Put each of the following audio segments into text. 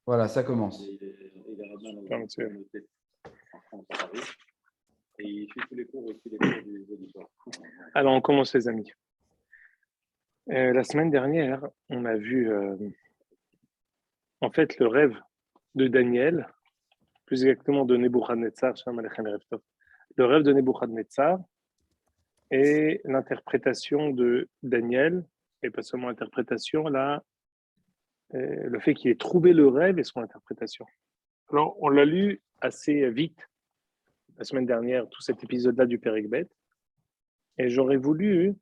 Voilà, ça commence. Alors, on commence, les amis. La semaine dernière, on a vu en fait le rêve de Daniel, plus exactement de Nebuchadnezzar, le rêve de Nebuchadnezzar et l'interprétation de Daniel, et pas seulement l'interprétation, là, le fait qu'il ait trouvé le rêve et son interprétation. Alors, on l'a lu assez vite la semaine dernière, tout cet épisode-là du Perek Bet, et j'aurais voulu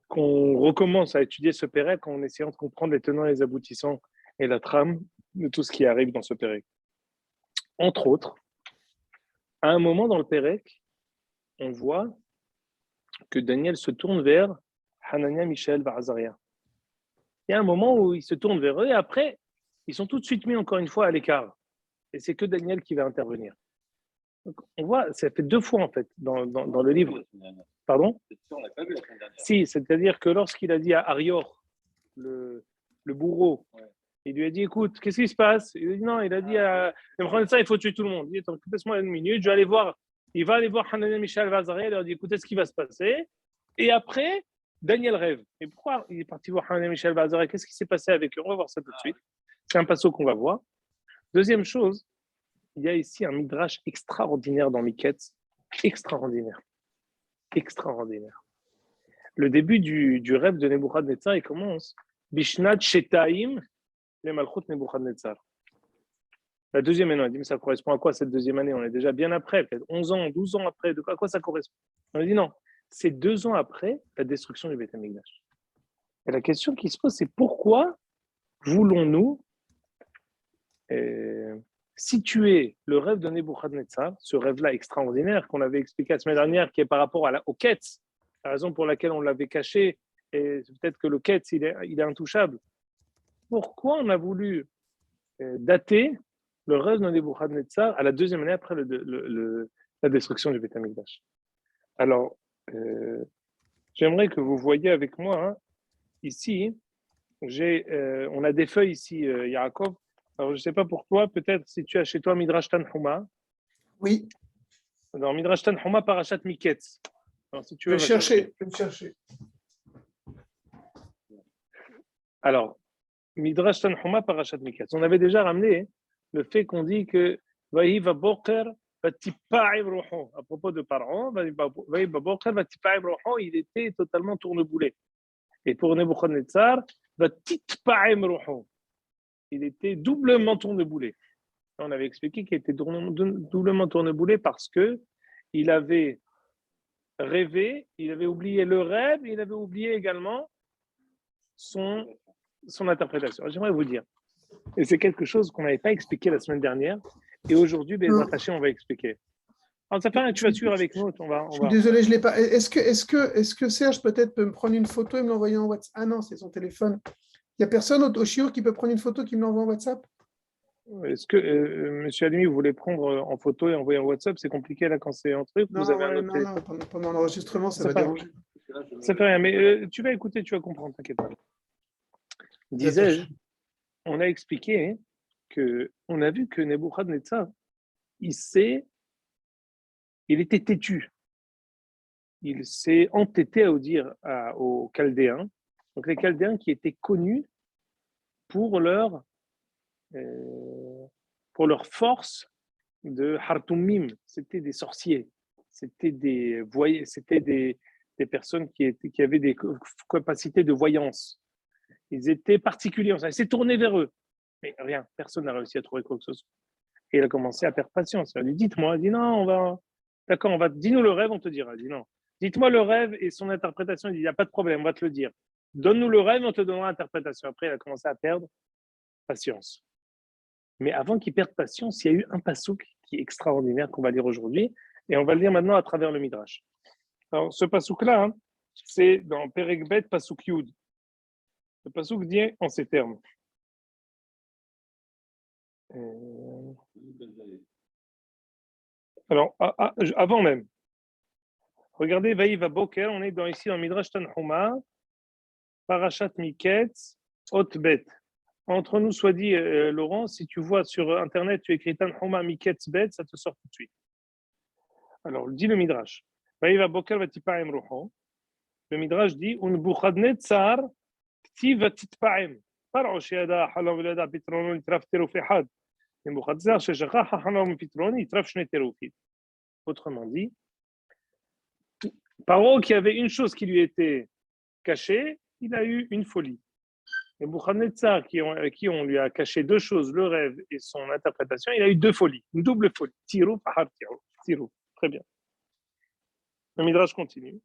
qu'on recommence à étudier ce Perek en essayant de comprendre les tenants et les aboutissants et la trame de tout ce qui arrive dans ce Perek. Entre autres, à un moment dans le Perek, on voit que Daniel se tourne vers Hanania, Michel, Azaria. Il y a un moment où il se tourne vers eux et après, ils sont tout de suite mis encore une fois à l'écart. Et c'est que Daniel qui va intervenir. Donc, on voit, ça fait deux fois en fait dans le livre. Pardon ? Si, c'est-à-dire que lorsqu'il a dit à Arior, le bourreau, il lui a dit, écoute, qu'est-ce qui se passe ? Il a dit non, il a dit à ça, il faut tuer tout le monde. Il dit, attends, laisse-moi une minute, je vais aller voir. Il va aller voir Hanania, Michel, Vazaria, il leur dit, écoutez ce qui va se passer. Et après, Daniel rêve. Et pourquoi il est parti voir Hanania, Michel, Vazaria ? Qu'est-ce qui s'est passé avec eux ? On va voir ça tout de suite. C'est un passeau qu'on va voir. Deuxième chose, il y a ici un midrash extraordinaire dans Miketz. Extraordinaire. Le début du rêve de Nebuchadnezzar, il commence Bishnat Shetaim le Malchut Nebuchadnezzar. La deuxième année, on a dit, mais ça correspond à quoi cette deuxième année ? On est déjà bien après, peut-être 11 ans, 12 ans après. À quoi ça correspond ? On a dit non, c'est 2 ans après la destruction du Beth Amikdash. Et la question qui se pose, c'est pourquoi voulons-nous situer le rêve de Nebuchadnezzar, ce rêve-là extraordinaire qu'on avait expliqué la semaine dernière, qui est par rapport au Ketz, la raison pour laquelle on l'avait caché, et peut-être que le Ketz, il est intouchable. Pourquoi on a voulu dater le rêve de Nebuchadnezzar à la deuxième année après la destruction du Beth Amikdash? Alors, j'aimerais que vous voyiez avec moi, hein, ici, on a des feuilles ici, Yaakov. Alors, je ne sais pas pour toi, peut-être si tu as chez toi Midrash Tanhuma. Oui. Dans Midrash Tanhuma, Parashat Miketz. Alors, si tu veux, je vais le chercher. Alors, Midrash Tanhuma, Parashat Miketz. On avait déjà ramené le fait qu'on dit que Vahi va boker vatipa'im roho. À propos de Pharaon, Vahi va boker vatipa'im roho, il était totalement tourneboulé. Et pour Nebuchadnezzar, vatitpa'im roho, il était doublement tourneboulé. On avait expliqué qu'il était doublement tourneboulé parce que il avait rêvé, il avait oublié le rêve, il avait oublié également son interprétation. J'aimerais vous dire, et c'est quelque chose qu'on n'avait pas expliqué la semaine dernière, et aujourd'hui, on va expliquer. Alors, ça fait tu vas suivre avec nous. Je suis désolé, je ne l'ai pas. Est-ce que Serge peut-être peut me prendre une photo et me l'envoyer en WhatsApp? Ah non, c'est son téléphone. Il n'y a personne au shiur qui peut prendre une photo qui me l'envoie en WhatsApp? Est-ce que M. Alimi, vous voulez prendre en photo et envoyer en WhatsApp? C'est compliqué là quand c'est un truc. Non, vous avez un autre non, pendant l'enregistrement, ça va déranger. Ça fait rien, mais tu vas écouter, tu vas comprendre, t'inquiète pas. Disais-je, on a expliqué qu'on a vu que Nebuchadnezzar, il était têtu. Il s'est entêté à dire aux Chaldéens, donc les Chaldéens qui étaient connus pour leur force de Hartumim. C'était des sorciers, c'était des voyants, c'était des personnes qui avaient des capacités de voyance. Ils étaient particuliers, il s'est tourné vers eux. Mais rien, personne n'a réussi à trouver quoi que ce soit. Et il a commencé à perdre patience. Il a dit, dites-moi, il dit non, dis-nous le rêve, on te dira. Il dit non, dites-moi le rêve et son interprétation. Il dit, il n'y a pas de problème, on va te le dire. Donne-nous le rêve, on te donnera l'interprétation. Après, il a commencé à perdre patience. Mais avant qu'il perde patience, il y a eu un passouk qui est extraordinaire qu'on va lire aujourd'hui. Et on va le lire maintenant à travers le Midrash. Alors, ce passouk-là, hein, c'est dans Perek Bet, passouk Yud. Le passouk dit en ces termes. Alors, avant même, regardez, Vaïva Boker, on est ici dans Midrash Tanhuma, Parashat Miketz, Hotbet. Entre nous, soit dit, Laurent, si tu vois sur Internet, tu écris Tanhuma Miketz Bet, ça te sort tout de suite. Alors, dit le Midrash. Le Midrash dit Unbuchadnetzar Kti Vatitpaim. פרעה שידע חלום ולא ידע פתרונו נטרף טירוף אחד. נבוכדנצר ששכח החלום ופתרונו נטרף שני טירופים. Autrement dit, Paro qui avait une chose qui lui était cachée, il a eu une folie. Et Nebuchadnezzar, qui on lui a caché deux choses, le rêve et son interprétation, il a eu deux folies, une double folie. Tirou, pahar, tirou. Très bien. Le Midrash continue.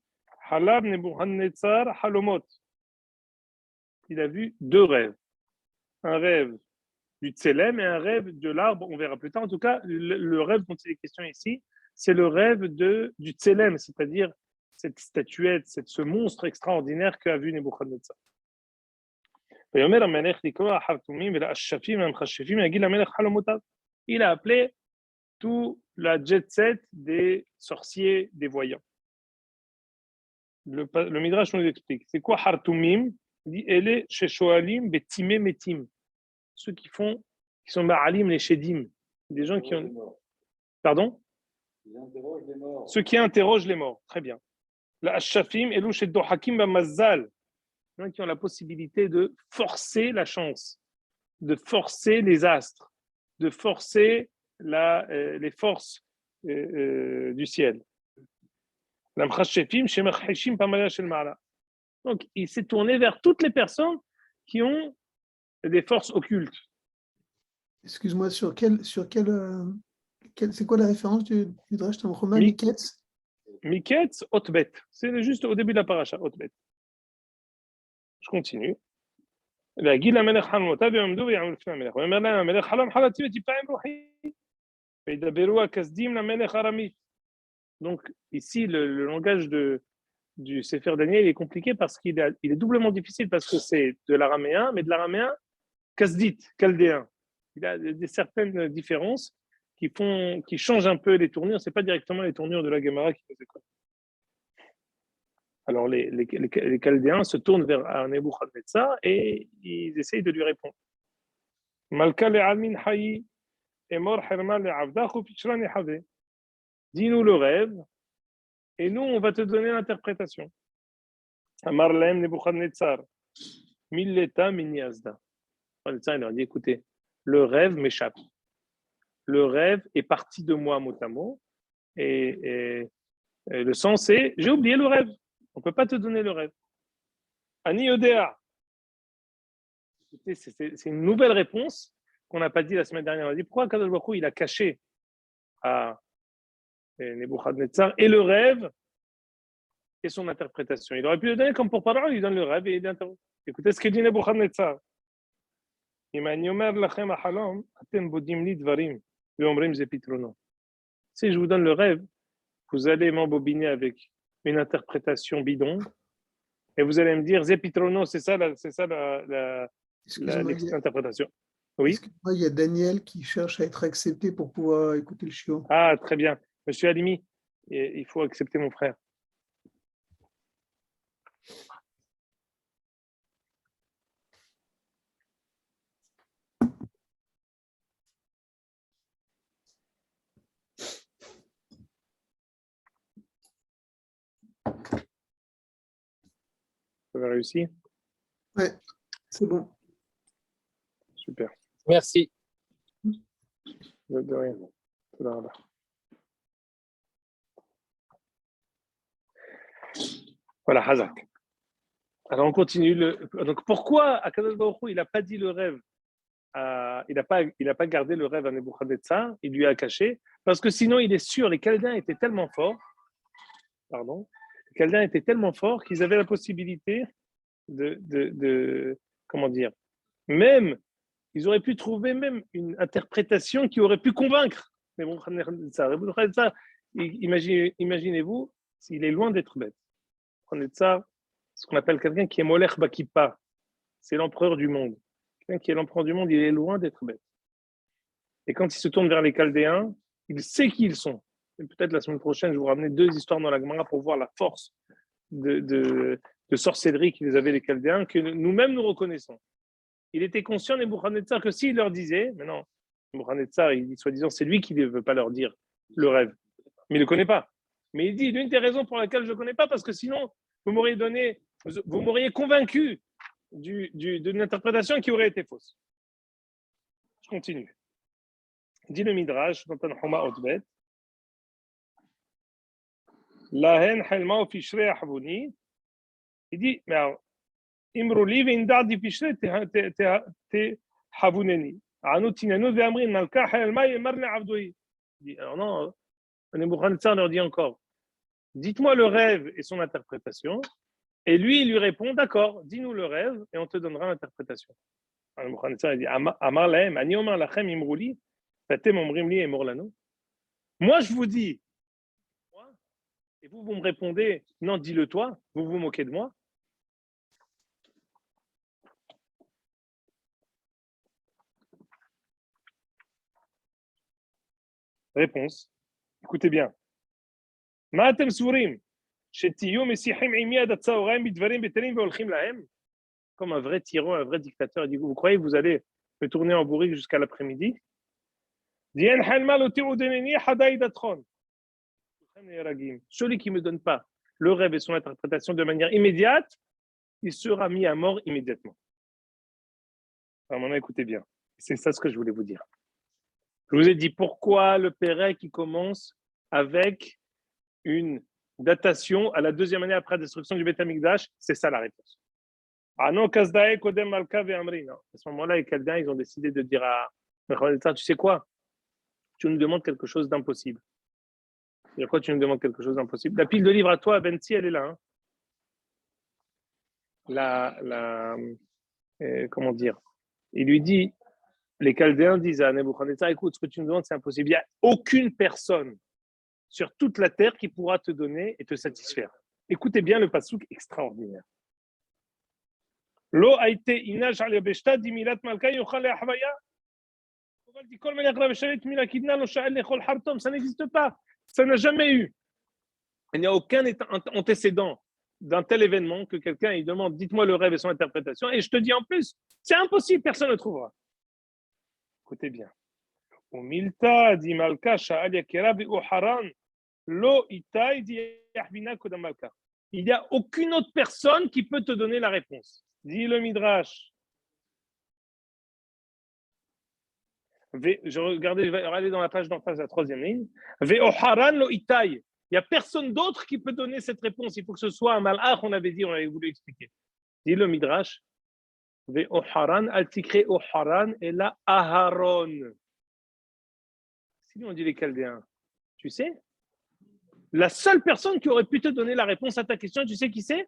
Halab Nebuchadnezzar halomot. Il a vu deux rêves. Un rêve du Tselem et un rêve de l'arbre, on verra plus tard. En tout cas, le rêve dont il est question ici, c'est le rêve du Tselem, c'est-à-dire cette statuette, ce monstre extraordinaire qu'a vu Nebuchadnezzar. Il a appelé tout la jet set des sorciers, des voyants. Le Midrash nous explique. C'est quoi Hartumim? Il dit Ele Sheshoalim Betime Metim. Ceux qui sont Ma'alim les Shedim. Des gens qui ont. Pardon? Ceux qui interrogent les morts. Très bien. La Ashafim Elu Shedohakim Bamazal. Qui ont la possibilité de forcer la chance, de forcer les astres, de forcer les forces du ciel. Donc, il s'est tourné vers toutes les personnes qui ont des forces occultes. Excuse-moi, sur quel c'est quoi la référence du Midrash Tanhuma Miketz? Miketz, Hotbet. C'est juste au début de la paracha, Hotbet. Je continue. Donc ici, le langage du Sefer Daniel est compliqué parce qu'il est doublement difficile parce que c'est de l'araméen, mais de l'araméen kasdit, chaldéen. Il y a certaines différences qui changent un peu les tournures. Ce n'est pas directement les tournures de la Gemara qui nous écoutent. Alors, les Chaldéens se tournent vers Nebuchadnezzar et ils essayent de lui répondre. Malka le'almin hayi, emor herma le'avdach ou pichra nehave. Dis-nous le rêve et nous, on va te donner l'interprétation. Amar lahem Nebuchadnezzar, milleta miniazda. Nebuchadnezzar, il leur dit écoutez, le rêve m'échappe. Le rêve est parti de moi mot à mot et le sens c'est j'ai oublié le rêve. On ne peut pas te donner le rêve. Ani Odea. C'est une nouvelle réponse qu'on n'a pas dit la semaine dernière. On a dit pourquoi Kadosh Baruch Hu, il a caché à Nebuchadnezzar et le rêve et son interprétation. Il aurait pu le donner comme pour parole, il donne le rêve et il interprète. Écoutez ce que dit Nebuchadnezzar. Si je vous donne le rêve, vous allez m'embobiner avec une interprétation bidon, et vous allez me dire Zepitrono, c'est ça l'interprétation. Oui. Il y a Daniel qui cherche à être accepté pour pouvoir écouter le chiot. Ah, très bien. Monsieur Alimi, il faut accepter mon frère. Vous avez réussi? Oui, c'est bon. Super. Merci. De rien. Voilà, Hazak. Alors on continue. Donc pourquoi Akadosh Baruch Hu, il n'a pas dit le rêve il n'a pas gardé le rêve à Nebuchadnezzar, il lui a caché, parce que sinon il est sûr, les Chaldéens étaient tellement forts, qu'ils avaient la possibilité comment dire, même, ils auraient pu trouver même une interprétation qui aurait pu convaincre Nebuchadnezzar. Imaginez-vous, s'il est loin d'être bête. Nebuchadnezzar, ce qu'on appelle quelqu'un qui est Molech Bakipa, c'est l'empereur du monde. Quelqu'un qui est l'empereur du monde, il est loin d'être bête. Et quand il se tourne vers les Chaldéens, il sait qui ils sont. Et peut-être la semaine prochaine, je vais vous ramener 2 histoires dans la Gemara pour voir la force de sorcellerie qu'ils avaient les Chaldéens, que nous-mêmes nous reconnaissons. Il était conscient, Nebuchadnezzar, que s'il leur disait, mais non, Nebuchadnezzar, il dit soi-disant, c'est lui qui ne veut pas leur dire le rêve. Mais il ne le connaît pas. Mais il dit, l'une des raisons pour lesquelles je ne le connais pas, parce que sinon, vous m'auriez convaincu d'une interprétation qui aurait été fausse. Je continue. Dit le Midrash, dans Tanhuma Otbet, Lahen Helma au Fishrei Ahvouni, il dit, mais alors, Imruli ve'indadi Fishrei te Havuneni. Anutinenu ve'amrin Malka Helma yemarne Avdoui. Alors non, Nebuchadnezzar leur dit encore, dites-moi le rêve et son interprétation. Et lui, il lui répond, d'accord, dis-nous le rêve et on te donnera l'interprétation. Alors Nebuchadnezzar dit, Amar lahem, ani omar lachem imruli, tatem omrim li emor lanu. Moi, je vous dis, et vous me répondez, non, dis-le toi, vous vous moquez de moi. Réponse, écoutez bien. Ma'atem surim. Comme un vrai tyran, un vrai dictateur, il dit, vous croyez que vous allez me tourner en bourrique jusqu'à l'après-midi? Celui qui ne me donne pas le rêve et son interprétation de manière immédiate, il sera mis à mort immédiatement. Alors maintenant, écoutez bien. C'est ça ce que je voulais vous dire. Je vous ai dit pourquoi le Pérec qui commence avec une datation à la deuxième année après la destruction du Beth Amikdash, c'est ça la réponse. Ah non, Kazdae, Kodem, Malka, Ve'amri. Non. À ce moment-là, les Chaldéens, ils ont décidé de dire à Nebuchadnezzar, tu sais quoi? Tu nous demandes quelque chose d'impossible. Et à quoi tu nous demandes quelque chose d'impossible? La pile de livres à toi, Benti, elle est là. Hein. Comment dire? Il lui dit, les Chaldéens disent à Nebuchadnezzar, écoute, ce que tu nous demandes, c'est impossible. Il n'y a aucune personne sur toute la terre qui pourra te donner et te satisfaire. Écoutez bien le passouk extraordinaire. Lo aite inaj al yabeshta dimilat malka yochal le'ahvaya. Ça n'existe pas. Ça n'a jamais eu. Il n'y a aucun antécédent d'un tel événement que quelqu'un il demande, dites-moi le rêve et son interprétation, et je te dis en plus, c'est impossible, personne ne le trouvera. Écoutez bien. Umilta di malka sha'al yakira bi uharan lo itai di yahbina kodam malka. Il n'y a aucune autre personne qui peut te donner la réponse. Dit le Midrash. Je vais aller dans la page d'en face, la troisième ligne. Ve'oharan lo itai. Il n'y a personne d'autre qui peut donner cette réponse. Il faut que ce soit un malach, on avait voulu expliquer. Dit le Midrash. Ve'oharan al tikre oharan et la Aharon. Si on dit les Chaldéens, tu sais, la seule personne qui aurait pu te donner la réponse à ta question, tu sais qui c'est?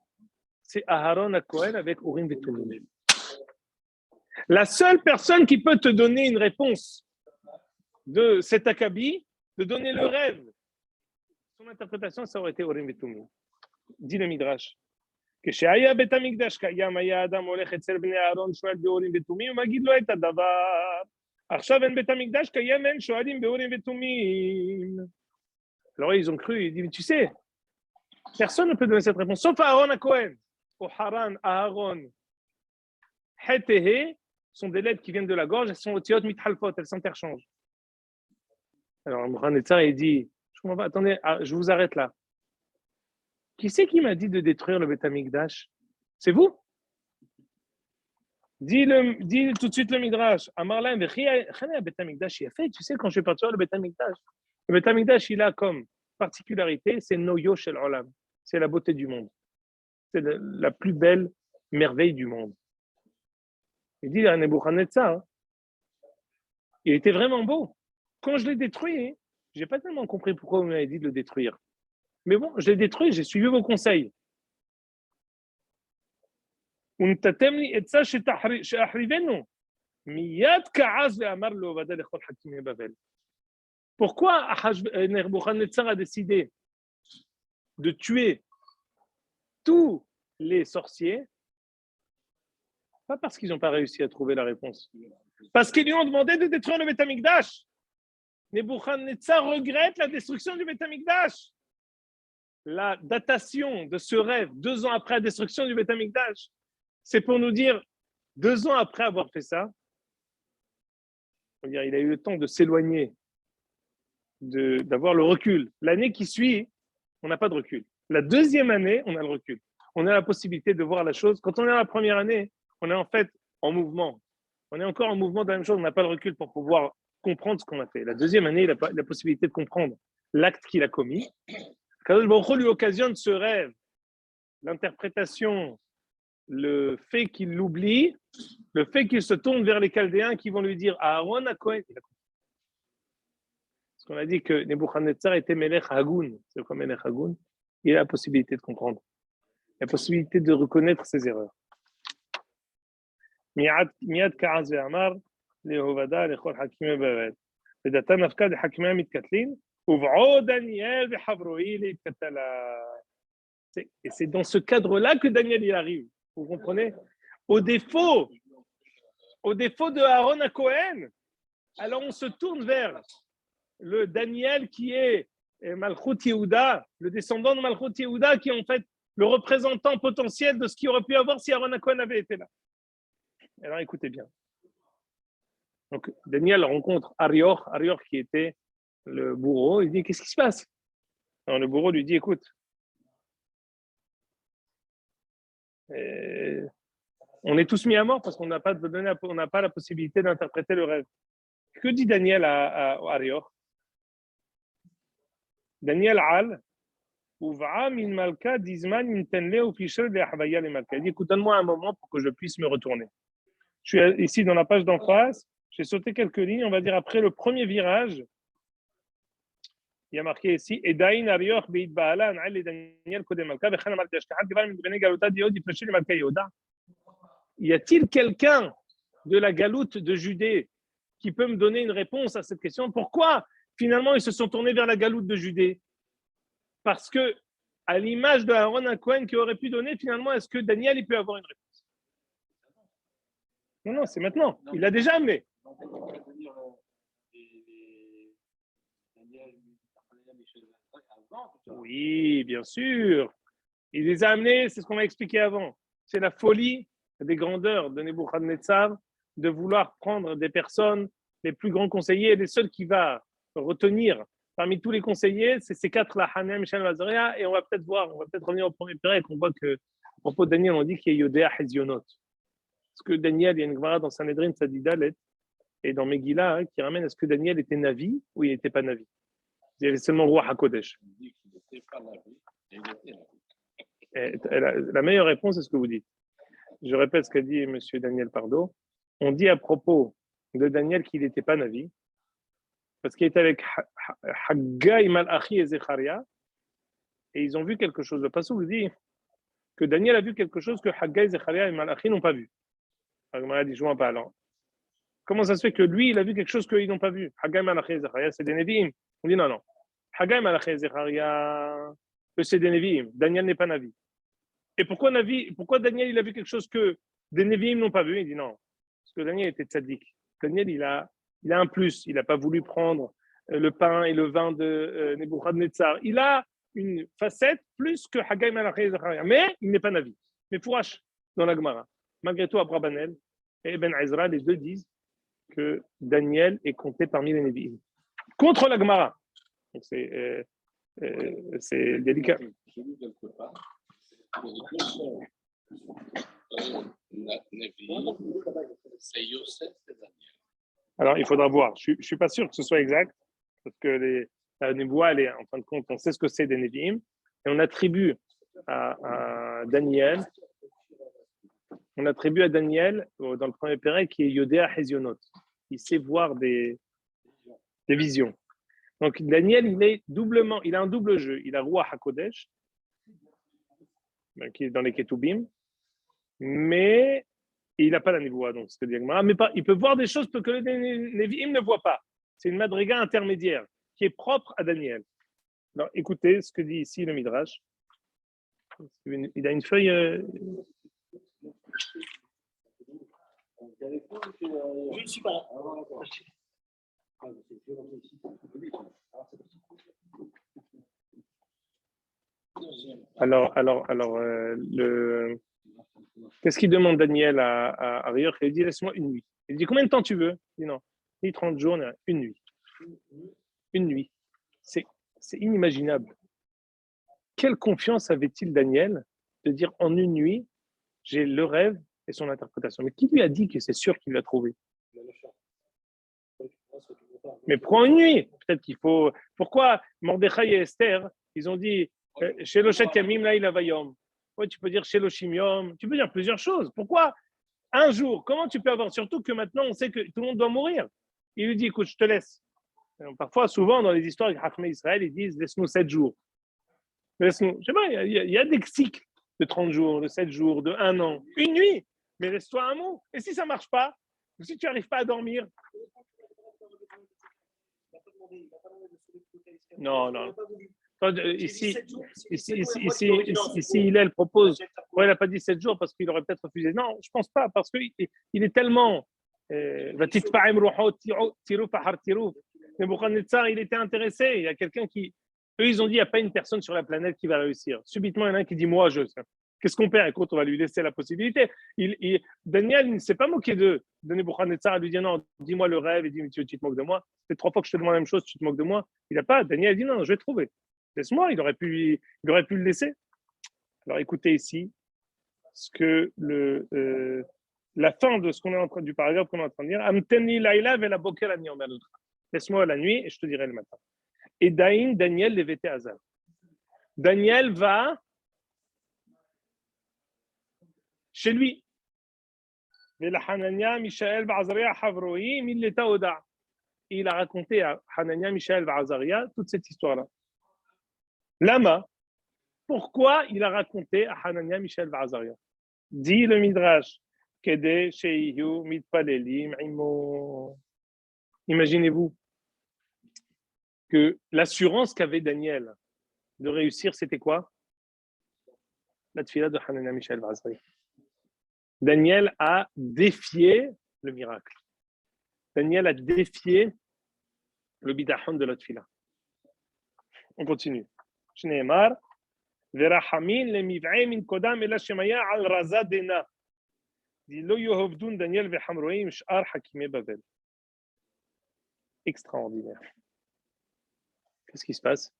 C'est Aharon à Kohen avec Urim et Tumim. La seule personne qui peut te donner une réponse de cet acabit, de donner le rêve, son interprétation, ça aurait été Urim et Tumim. Dit le Midrash. כשהיה בית המקדש קיים, היה אדם הולך אצל בני אהרון, שואל באורים ותומים, ומגיד לו את הדבר. עכשיו אין בית המקדש קיים, אין שואלים באורים ותומים. Alors ils ont cru, ils disent, tu sais, personne ne peut donner cette réponse, sauf Aaron à Cohen. Au Haran, Aaron, Het et He sont des lettres qui viennent de la gorge, elles sont au Tiot Mithalfot, elles s'interchangent. Alors Nebuchadnezzar, il dit, attendez, je vous arrête là. Qui c'est qui m'a dit de détruire le Beth Amikdash? C'est vous? Dis tout de suite le Midrash. Amarlaim, Beth Amikdash, il a fait. Tu sais, quand je suis parti sur le Beth Amikdash, le Beth Amikdash, il a comme particularité, c'est Noyo Shel Olam. C'est la beauté du monde. C'est la plus belle merveille du monde. Il dit à Nebuchadnezzar, il était vraiment beau. Quand je l'ai détruit, je n'ai pas tellement compris pourquoi vous m'avez dit de le détruire. Mais bon, je l'ai détruit, j'ai suivi vos conseils. Pourquoi Nebuchadnezzar a décidé de tuer tous les sorciers? Pas parce qu'ils n'ont pas réussi à trouver la réponse. Parce qu'ils lui ont demandé de détruire le Beth Amikdash. Nebuchadnezzar regrette la destruction du Beth Amikdash. La datation de ce rêve 2 ans après la destruction du Beth Amikdash, c'est pour nous dire 2 ans après avoir fait ça, il a eu le temps de s'éloigner, d'avoir le recul. L'année qui suit, on n'a pas de recul. La deuxième année, on a le recul. On a la possibilité de voir la chose. Quand on est dans la première année, on est en fait en mouvement. On est encore en mouvement de la même chose. On n'a pas le recul pour pouvoir comprendre ce qu'on a fait. La deuxième année, il a la possibilité de comprendre l'acte qu'il a commis. Kadosh Baruch Hu lui occasionne ce rêve, l'interprétation, le fait qu'il l'oublie, le fait qu'il se tourne vers les Chaldéens qui vont lui dire Aaron a Kohen. Parce qu'on a dit que Nebuchadnezzar était Melech Hagoun. C'est quoi Melech Hagoun? Il a la possibilité de comprendre, la possibilité de reconnaître ses erreurs. Miad Ka'az ve'amar lehovada lechol hakimei ba'aret. Vedata nafka de hakimei mitkatlin uv'o Daniel ve'chavroi leitkatala. Et c'est dans ce cadre-là que Daniel y arrive. Vous comprenez? Au défaut de Aaron à Cohen, alors on se tourne vers le Daniel qui est Malchut Yehuda, le descendant de Malchut Yehuda, qui est en fait le représentant potentiel de ce qu'il aurait pu avoir si Aaron à Cohen avait été là. Alors écoutez bien. Donc Daniel rencontre Arioch qui était le bourreau. Il dit qu'est-ce qui se passe? Alors le bourreau lui dit écoute, on est tous mis à mort parce qu'on n'a pas la possibilité d'interpréter le rêve. Que dit Daniel à Arioch? Daniel Al, Uv'a min malka dizman mintenle ou fichel de Ahvaya le malka. Il dit écoute, donne-moi un moment pour que je puisse me retourner. Je suis ici dans la page d'en face, j'ai sauté quelques lignes, on va dire après le premier virage. Il y a marqué ici Edain Arioch beid Baala an'al le Daniel kodem malka v'chan amal tashkahad divar min bnei galota diod yifreshi le malka Yehuda. Y a-t-il quelqu'un de la galoute de Judée qui peut me donner une réponse à cette question? Pourquoi finalement ils se sont tournés vers la galoute de Judée? Parce que, à l'image de Aaron à Cohen qui aurait pu donner, finalement, est-ce que Daniel il peut avoir une réponse? Non, c'est maintenant. Il l'a déjà amené. Oui, bien sûr. Il les a amenés, c'est ce qu'on a expliqué avant. C'est la folie des grandeurs de Nebuchadnezzar de vouloir prendre des personnes, les plus grands conseillers, les seuls qui va retenir parmi tous les conseillers, c'est ces 4-là, Hanem, Mishaël, Azaria, et on va peut-être revenir au premier père et qu'on voit que, à propos de Daniel, on dit qu'il y a Yodéa Hezionot. Parce que Daniel, il y a une Gemara dans Sanhedrin, Sadidalet, et dans Megillah, qui ramène est-ce que Daniel était Navi ou il n'était pas Navi? Il y avait seulement Roi HaKodesh. La meilleure réponse, c'est ce que vous dites. Je répète ce qu'a dit M. Daniel Pardo. On dit à propos de Daniel qu'il n'était pas Navi, parce qu'il était avec Haggai, Malachi et Zecharia, et ils ont vu quelque chose. Le passage vous dit que Daniel a vu quelque chose que Haggai, Zecharia et Malachi n'ont pas vu. Alors, il dit, je ne vois pas alors. Comment ça se fait que lui, il a vu quelque chose qu'ils n'ont pas vu? Haggai, Malachi et Zecharia, c'est des Nevi'im. On dit non. Haggai, Malachi et Zecharia, c'est des Nevi'im. Daniel n'est pas Navi. Et pourquoi Daniel, il a vu quelque chose que des Nevi'im n'ont pas vu? Il dit non. Parce que Daniel était tzaddik. Daniel, il a un plus. Il n'a pas voulu prendre le pain et le vin de Nebuchadnezzar. Il a une facette plus que Haggai, Malachi et Zecharia. Mais il n'est pas Navi. Mais Fourash, dans la Gemara. Malgré tout, Abrabanel et Ben Ezra, les deux disent que Daniel est compté parmi les Nevi'im. Contre la Gemara. Donc c'est délicat. Alors, il faudra voir. Je ne suis pas sûr que ce soit exact, parce que la Néboua, elle est, en fin de compte, on sait ce que c'est des Nevi'im, et on attribue à Daniel, dans le premier Pérec, qui est Yodéa Hezionot. Il sait voir des visions. Donc, Daniel, il a un double jeu. Il a Roi HaKodesh, qui est dans les Ketubim, mais il n'a pas la Névoa, donc c'est dire, mais il peut voir des choses que les Nevi'im ne voient pas. C'est une madriga intermédiaire qui est propre à Daniel. Alors, écoutez ce que dit ici le Midrash. Il a une feuille. Je ne suis pas là. Alors, Qu'est-ce qu'il demande Daniel à Arioch? Il dit laisse-moi une nuit. Il dit combien de temps tu veux? Il dit non, ni 30 jours, une nuit. Une nuit. C'est inimaginable. Quelle confiance avait-il Daniel de dire en une nuit, j'ai le rêve et son interprétation. Mais qui lui a dit que c'est sûr qu'il l'a trouvé? Mais prends une nuit. Peut-être qu'il faut. Pourquoi Mordechai et Esther, ils ont dit chez Loshet Yamim Laïla Vayom. Ouais, tu peux dire chez Loshimium. Tu peux dire plusieurs choses. Pourquoi un jour? Comment tu peux avoir? Surtout que maintenant, on sait que tout le monde doit mourir. Il lui dit écoute, je te laisse. Parfois, souvent, dans les histoires avec Hachmé Israël, ils disent laisse-nous 7 jours. Laisse-nous. Je sais pas, il y a des cycles de 30 jours, de 7 jours, de 1 an. Une nuit. Mais laisse-toi un mot. Et si ça ne marche pas? Ou si tu n'arrives pas à dormir? Non, non. Ici, il propose. Ouais, il n'a pas dit 7 jours parce qu'il aurait peut-être refusé. Non, je ne pense pas, parce qu'il est tellement. Nebuchadnezzar, il était intéressé. Il y a quelqu'un qui. Eux, ils ont dit il n'y a pas une personne sur la planète qui va réussir. Subitement, il y en a un qui dit moi, je sais. Qu'est-ce qu'on perd? Écoute, on va lui laisser la possibilité. Daniel, il ne s'est pas moqué de Nebuchadnezzar à lui dire non, dis-moi le rêve, et dis tu te moques de moi. C'est 3 fois que je te demande la même chose, tu te moques de moi. Il n'a pas. Daniel dit non, je vais trouver. Laisse-moi, il aurait pu le laisser. Alors écoutez ici ce que la fin de ce qu'on est en train du paragraphe qu'on est en train de dire. Amteni laïla ve la boker ani omer. Laisse-moi la nuit et je te dirai le matin. Et Daniel levete azal. Daniel va chez lui. Il a raconté à Hanania, Mishaël et Azaria toute cette histoire-là. Lama, pourquoi il a raconté à Hanania, Mishaël et Azaria? Dit le Midrash, Kede Sheihu Mitpalelim Imo. Imaginez-vous que l'assurance qu'avait Daniel de réussir, c'était quoi? La tfila de Hanania, Mishaël et Azaria. Daniel a défié le miracle. Daniel a défié le bidahon de la tfila. On continue. Shneemar, Verahamin le miv'ay min kodam ela shemaya al raza dena. Dit lo yohovdun Daniel vehamroim sh'ar hakime Bavel. Extraordinaire. Qu'est-ce qui se passe?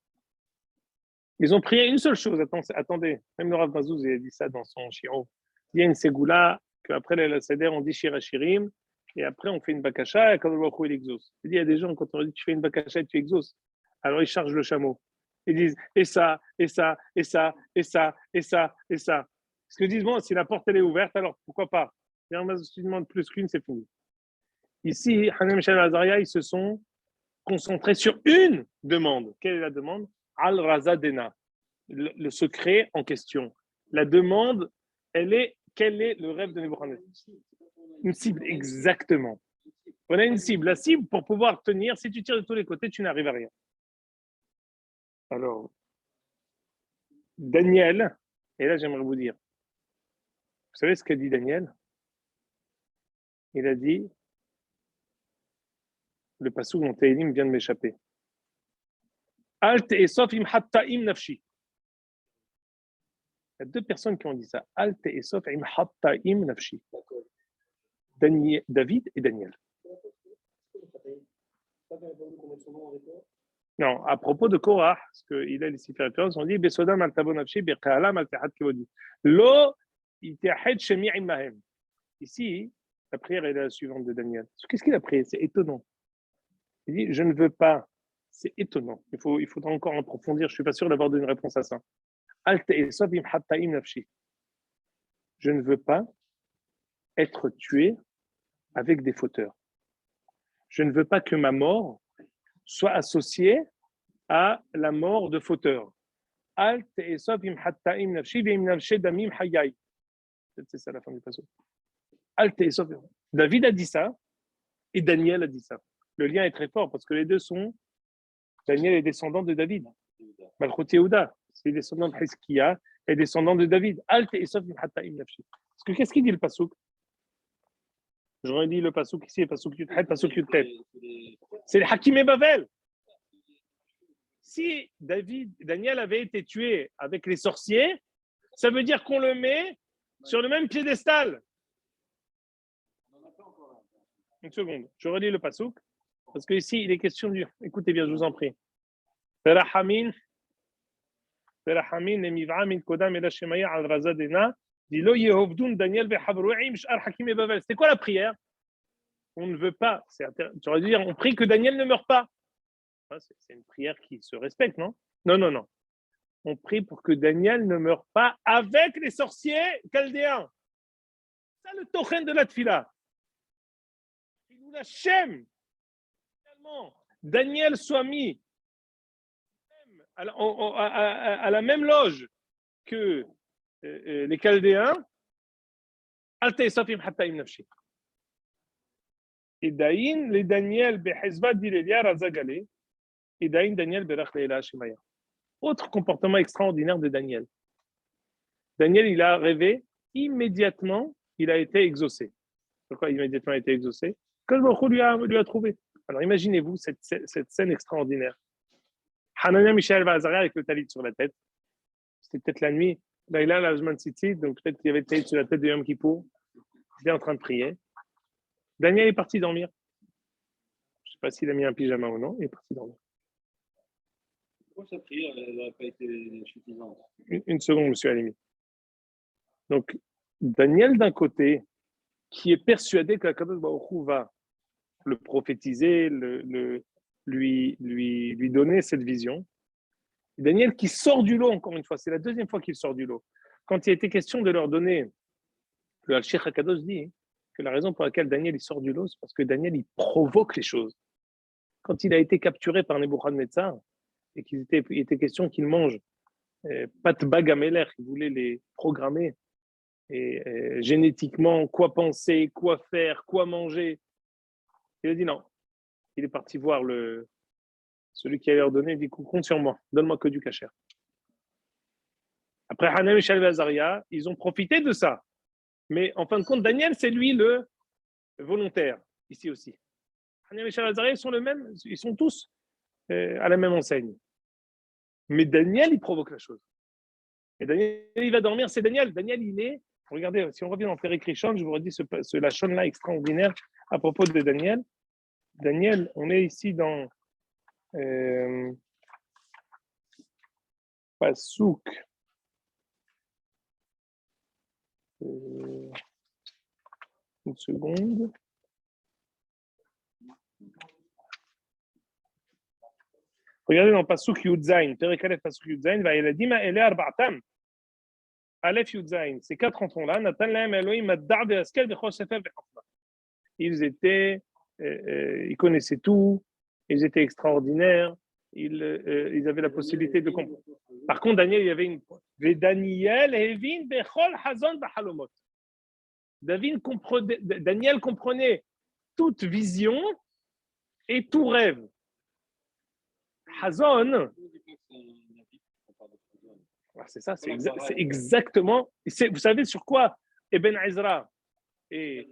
Ils ont prié une seule chose. Attendez, même le Rav Mazouz a dit ça dans son shiur. Il y a une ségoula qu'après le Seder, on dit Shirachirim, et après on fait une bakasha et quand on il exauce. Il y a des gens, quand on leur dit tu fais une bakasha et tu exauces, alors ils chargent le chameau. Ils disent et ça, et ça, et ça, et ça, et ça, et ça. Parce qu'ils disent bon, si la porte elle est ouverte, alors pourquoi pas? Si tu demandes plus qu'une, c'est fini. Ici, Hanem Michel et Azaria, ils se sont concentrés sur une demande. Quelle est la demande? Al-Raza Dena, le secret en question. La demande, quel est le rêve de Nebuchadnezzar? Une cible, exactement. On a une cible. La cible, pour pouvoir tenir, si tu tires de tous les côtés, tu n'arrives à rien. Alors, Daniel, et là j'aimerais vous dire, vous savez ce qu'a dit Daniel? Il a dit, le passou dans Tehillim vient de m'échapper. Alt et Sof im hattaim nafshi. Il y a 2 personnes qui ont dit ça. Alt et Sof im hattaim nafshi. David et Daniel. Non, à propos de Korah, parce qu'il a ici fait référence, on dit Besodam al tabon nafshi, Bekalam al tehat kevodi. Lo itehed shemi imahem. Ici, la prière est la suivante de Daniel. Qu'est-ce qu'il a prié? C'est étonnant. Il dit je ne veux pas. C'est étonnant. Il faudra encore approfondir. Je ne suis pas sûr d'avoir donné une réponse à ça. Alt et Sof im hattaim nafshi. Je ne veux pas être tué avec des fauteurs. Je ne veux pas que ma mort soit associée à la mort de fauteurs. Alt et Sof im hattaim nafshi ve'im nafshe damim hayai. C'est ça la fin du passage. Alt et Sof. David a dit ça et Daniel a dit ça. Le lien est très fort parce que les deux sont. Daniel est descendant de David. Malchut Yehuda, c'est descendant de Hizkiya et descendant de David. Alt et Sof im hattaim nafshi. Parce que qu'est-ce qu'il dit le pasuk? Je redis le pasuk ici, le pasuk Yudhet, pasuk Yudhet. C'est le Hakimé Bavel. Si Daniel avait été tué avec les sorciers, ça veut dire qu'on le met sur le même piédestal. Une seconde, je relis le pasouk, parce que ici, il est question du... Écoutez bien, je vous en prie. C'était quoi la prière? On ne veut pas, tu aurais dû dire, on prie que Daniel ne meure pas. C'est une prière qui se respecte, non? Non. On prie pour que Daniel ne meure pas avec les sorciers chaldéens. C'est ça le tochen de la tfila. Il nous l'achève. Finalement, Daniel soit mis à la même loge que les chaldéens. Et Daïn, les Daniel, Behezvat, Dilelia, Razagale, et Daïn, Daniel, Berach, Leila, Shemaya. Autre comportement extraordinaire de Daniel. Daniel, il a rêvé, immédiatement, il a été exaucé. Pourquoi immédiatement il a été exaucé? Quand lui a trouvé. Alors imaginez-vous cette scène extraordinaire. Hanania, Michel, Vazaria avec le talit sur la tête. C'était peut-être la nuit. Là, il a l'Azman Tzitzit, donc peut-être qu'il y avait le talit sur la tête de Yom Kippour. Il était en train de prier. Daniel est parti dormir. Je ne sais pas s'il a mis un pyjama ou non, il est parti dormir. Pourquoi sa prière n'aurait pas été suffisante? Une seconde, monsieur Halimi. Donc, Daniel, d'un côté, qui est persuadé que Kadosh Baruch Hu va le prophétiser, lui donner cette vision. Daniel qui sort du lot, encore une fois, c'est la deuxième fois qu'il sort du lot. Quand il a été question de leur donner, le Al-Sheikh HaKadosh dit que la raison pour laquelle Daniel il sort du lot, c'est parce que Daniel il provoque les choses. Quand il a été capturé par Nebuchadnezzar et qu'il était question qu'il mange Pat Bagameler, il voulait les programmer et génétiquement quoi penser, quoi faire, quoi manger. Il a dit non. Il est parti voir celui qui allait leur donner, il dit compte sur moi, donne-moi que du kasher. Après Hanem et Shalve Azaria, ils ont profité de ça. Mais en fin de compte, Daniel, c'est lui le volontaire, ici aussi. Hanem et Shalve Azaria, ils sont tous à la même enseigne. Mais Daniel, il provoque la chose. Et Daniel, il va dormir, c'est Daniel. Daniel, il est, regardez, si on revient dans Perek Rishon, je vous redis la Shon-là extraordinaire à propos de Daniel. Daniel, on est ici dans Pasouk. Une seconde. Regardez dans Pasouk Yudzain, Perek Aleph Pasouk Yudzain, va Eladima Ele Arba'atam. Aleph Yudzain, ces 4 enfants-là, Natan Lahem Elohim Adda Be'askel Bechol Sefer Bechafla. Ils connaissaient tout, ils étaient extraordinaires, ils avaient la possibilité de comprendre. Par contre, Daniel, il y avait une. Daniel Hevin Bechol Hazon Bahalomot. Daniel comprenait toute vision et tout rêve. Hazon, c'est ça, c'est exactement. Vous savez sur quoi Ibn Ezra et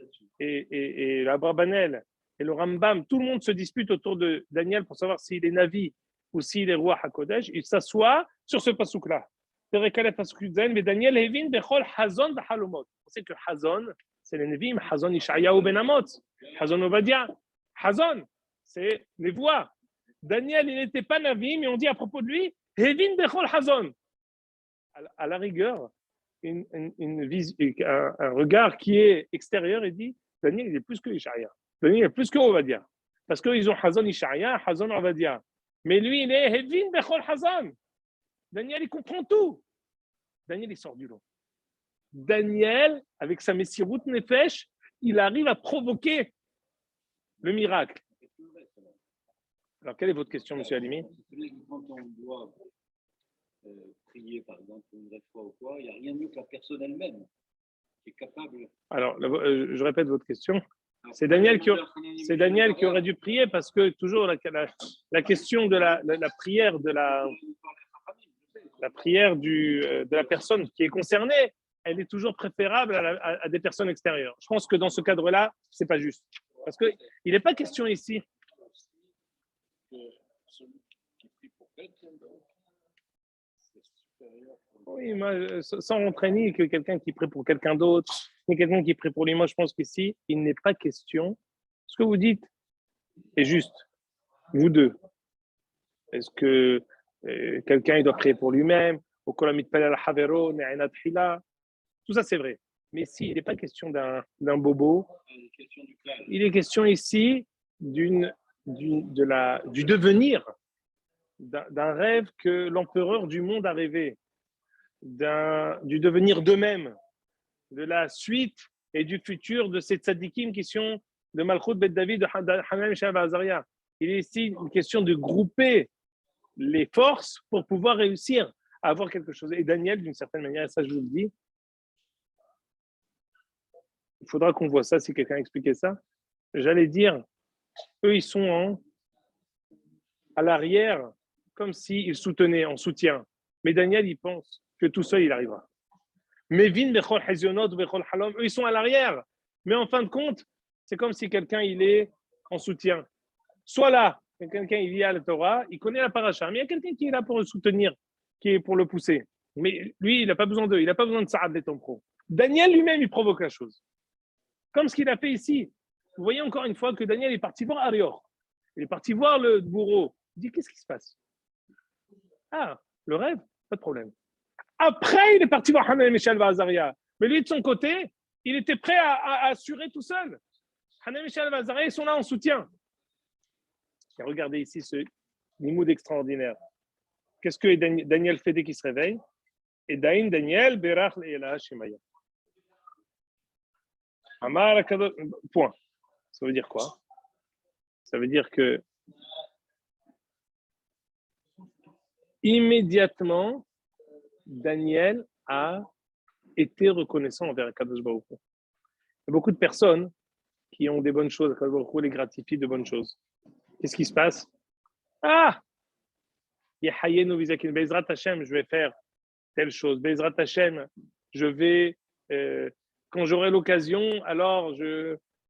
la Barbanel et le Rambam, tout le monde se dispute autour de Daniel pour savoir s'il est Navi ou s'il est roi HaKodesh. Il s'assoit sur ce pasouk-là. Mais Daniel Hevin Bechol Hazon Bahalomot. On sait que Hazon, c'est les Nevim, Hazon Ishayahu Ben Amoz, Hazon Ovadia. Hazon, c'est les voix. Daniel, il n'était pas Navi, mais on dit à propos de lui, Hevin Bechol Hazon. À la rigueur, un regard qui est extérieur et dit, Daniel, il est plus que Ishaïa. Daniel, il est plus que Ovadia. Parce qu'ils ont Hazon Ishaïa, Hazon Ovadia. Mais lui, il est Hevin Bechol Hazon. Daniel, il comprend tout. Daniel, il sort du lot. Daniel, avec sa Messirut Nefesh, il arrive à provoquer le miracle. Alors, quelle est votre question, M. Halimi? Quand on doit prier, par exemple, une vraie fois ou quoi, il n'y a rien de mieux que la personne elle-même qui est capable. Alors, je répète votre question. C'est Daniel qui aurait dû prier parce que toujours la question de la prière de la prière de la personne qui est concernée, elle est toujours préférable à des personnes extérieures. Je pense que dans ce cadre-là, c'est pas juste. Parce qu'il n'est pas question ici. Oui, moi, sans rentrer ni que quelqu'un qui prie pour quelqu'un d'autre, ni quelqu'un qui prie pour lui, moi je pense qu'ici, il n'est pas question. Ce que vous dites est juste, vous deux. Est-ce que quelqu'un il doit prier pour lui-même? Tout ça, c'est vrai. Mais si, il n'est pas question d'un bobo. Il est question ici du devenir, d'un rêve que l'empereur du monde a rêvé, du devenir d'eux-mêmes, de la suite et du futur de ces tzadikim qui sont de Malchut Bet David, de Hanan Mishael Azaria. Il est ici une question de grouper les forces pour pouvoir réussir à avoir quelque chose. Et Daniel, d'une certaine manière, et ça je vous le dis, il faudra qu'on voit ça si quelqu'un expliquait ça. J'allais dire, eux, ils sont à l'arrière, comme s'ils soutenaient, en soutien. Mais Daniel, il pense que tout seul, il arrivera. Mevin, Bechol Hezionot, Bechol Halom, eux, ils sont à l'arrière. Mais en fin de compte, c'est comme si quelqu'un, il est en soutien. Soit là, quelqu'un, il vit à la Torah, il connaît la paracha, mais il y a quelqu'un qui est là pour le soutenir, qui est pour le pousser. Mais lui, il n'a pas besoin d'eux, il n'a pas besoin de Saad des Tempro. Daniel lui-même, il provoque la chose. Comme ce qu'il a fait ici. Vous voyez encore une fois que Daniel est parti voir Arior. Il est parti voir le bourreau. Il dit, qu'est-ce qui se passe? Ah, le rêve? Pas de problème. Après, il est parti voir Hanan Mishael Azaria. Mais lui, de son côté, il était prêt à assurer tout seul. Hanan Mishael Azaria, ils sont là en soutien. Et regardez ici ce limoud extraordinaire. Qu'est-ce que Daniel fait dès qu'il se réveille? Et Daniel, Berach Le'ela Shemaya. Point. Ça veut dire quoi? Ça veut dire que immédiatement, Daniel a été reconnaissant envers Akadosh Baruch Hu. Il y a beaucoup de personnes qui ont des bonnes choses, Akadosh Baruch Hu les gratifie de bonnes choses. Qu'est-ce qui se passe? Ah! Yehayenu Vizakin, Bezrat Hashem, je vais faire telle chose. Bezrat Hashem, je vais, quand j'aurai l'occasion, alors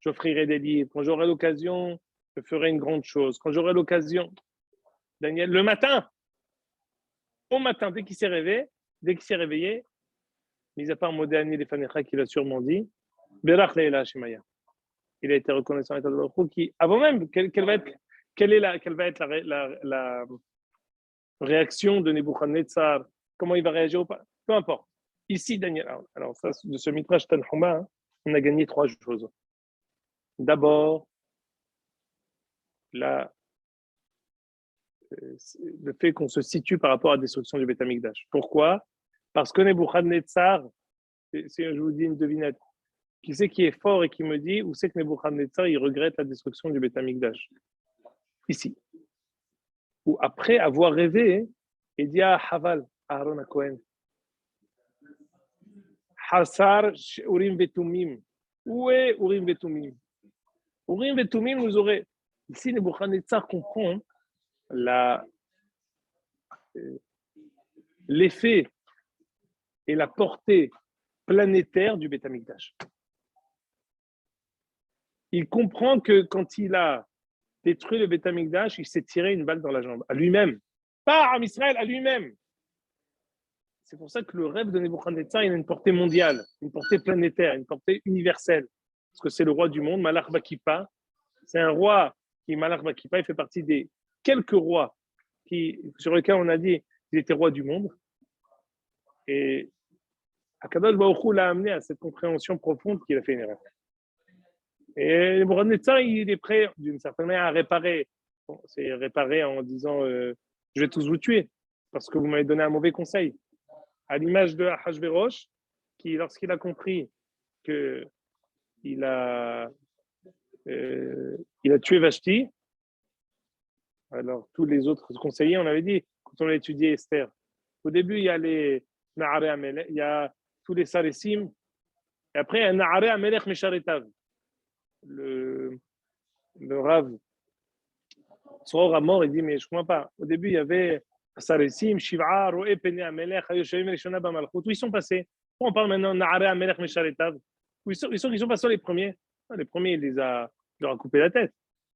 j'offrirai des livres. Quand j'aurai l'occasion, je ferai une grande chose. Quand j'aurai l'occasion, Daniel, le matin, au matin, dès qu'il s'est réveillé, mis à part Modéani Lefanecha qui l'a sûrement dit, Berach Leila Shemaya. Il a été reconnaissant à l'État qui, avant même, quelle va être la réaction de Nebuchadnezzar, comment il va réagir ou pas, peu importe. Ici, Daniel, alors ça, de ce Midrash Tanhuma, on a gagné 3 choses. D'abord, le fait qu'on se situe par rapport à la destruction du Beth Amikdash. Pourquoi? Parce que Nebuchadnezzar, je vous dis une devinette, qui c'est qui est fort et qui me dit où c'est que Nebuchadnezzar il regrette la destruction du Beth Amikdash? Ici. Ou après avoir rêvé, il dit à Haval, à Aaron à Cohen, Hassar Urim Vetumim. Où est Urim Vetumim? Urim Vetumim nous aurait. Ici, Nebuchadnezzar comprend l'effet et la portée planétaire du Beth Amikdash. Il comprend que quand il a détruit le Beth Amikdash, il s'est tiré une balle dans la jambe, à lui-même. Pas à Israël, à lui-même. C'est pour ça que le rêve de Nebuchadnezzar, il a une portée mondiale, une portée planétaire, une portée universelle. Parce que c'est le roi du monde, Malach Bakipa. C'est un roi qui, Malach Bakipa, il fait partie des quelques rois sur lesquels on a dit qu'il était roi du monde. Et Akadosh Baruch Hu l'a amené à cette compréhension profonde qu'il a fait une erreur. Et Nebuchadnezzar, il est prêt, d'une certaine manière, à réparer. Bon, c'est réparer en disant je vais tous vous tuer parce que vous m'avez donné un mauvais conseil. À l'image de Ahashverosh, qui, lorsqu'il a compris qu'il a tué Vashti, alors tous les autres conseillers, on avait dit, quand on a étudié Esther, au début, il y a les Na'arei Amelech, il y a tous les Saresim, et après, il y a Na'arei Amelech Mesharetav. Le Rav Tzor à mort, il dit, mais je ne comprends pas. Au début, il y avait Saresim, Shiv'a, Roé, Pene Amelech, Hayoshavim, Rishona, Bamalchut. Où ils sont passés? On parle maintenant de Na'arei Amelech Mesharetav. Ils sont passés les premiers. Les premiers, il leur a coupé la tête.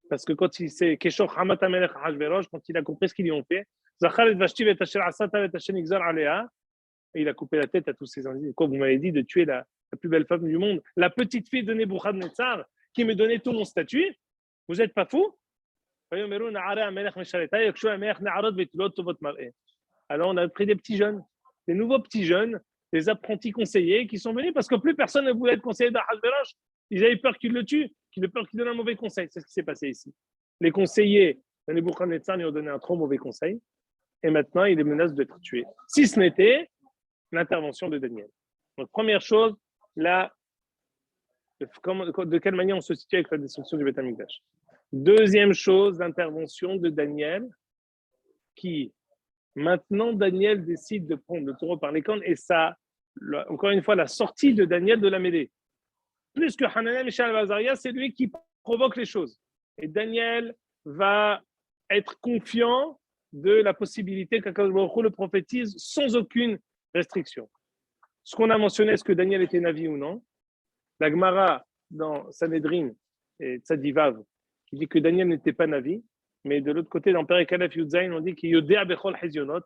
Parce que quand il s'est Keshor Hamat Amelech Hashverosh, quand il a compris ce qu'ils lui ont fait, Zachar et Vashti et Asher Asata et Asher Nigzar Alea, Et il a coupé la tête à tous ces individus. Quoi, vous m'avez dit de tuer la plus belle femme du monde, la petite fille de Nebuchadnezzar, qui me donnait tout mon statut. Vous n'êtes pas fou? Alors on a pris des petits jeunes, des nouveaux petits jeunes, des apprentis conseillers qui sont venus parce que plus personne ne voulait être conseiller d'Ahasverosh. Ils avaient peur qu'il le tue, qu'il ait peur qu'il donne un mauvais conseil. C'est ce qui s'est passé ici. Les conseillers de Nebuchadnezzar lui ont donné un trop mauvais conseil et maintenant il est menace d'être tué. Si ce n'était l'intervention de Daniel. Donc première chose, là, de quelle manière on se situe avec la destruction du Beth Amikdash. Deuxième chose, l'intervention de Daniel, qui maintenant Daniel décide de prendre le taureau par les cornes et ça, encore une fois, la sortie de Daniel de la mêlée. Plus que Hananiah, Mishaël et Azaria, c'est lui qui provoque les choses. Et Daniel va être confiant de la possibilité qu'Akadosh Baruch Hu le prophétise sans aucune restriction. Ce qu'on a mentionné, est-ce que Daniel était Navi ou non? La Gemara dans Sanhedrin et Tzadivav qui dit que Daniel n'était pas Navi, mais de l'autre côté, dans Perek Aleph Yudzaïn, on dit qu'il Yodea Bechol Hezionot.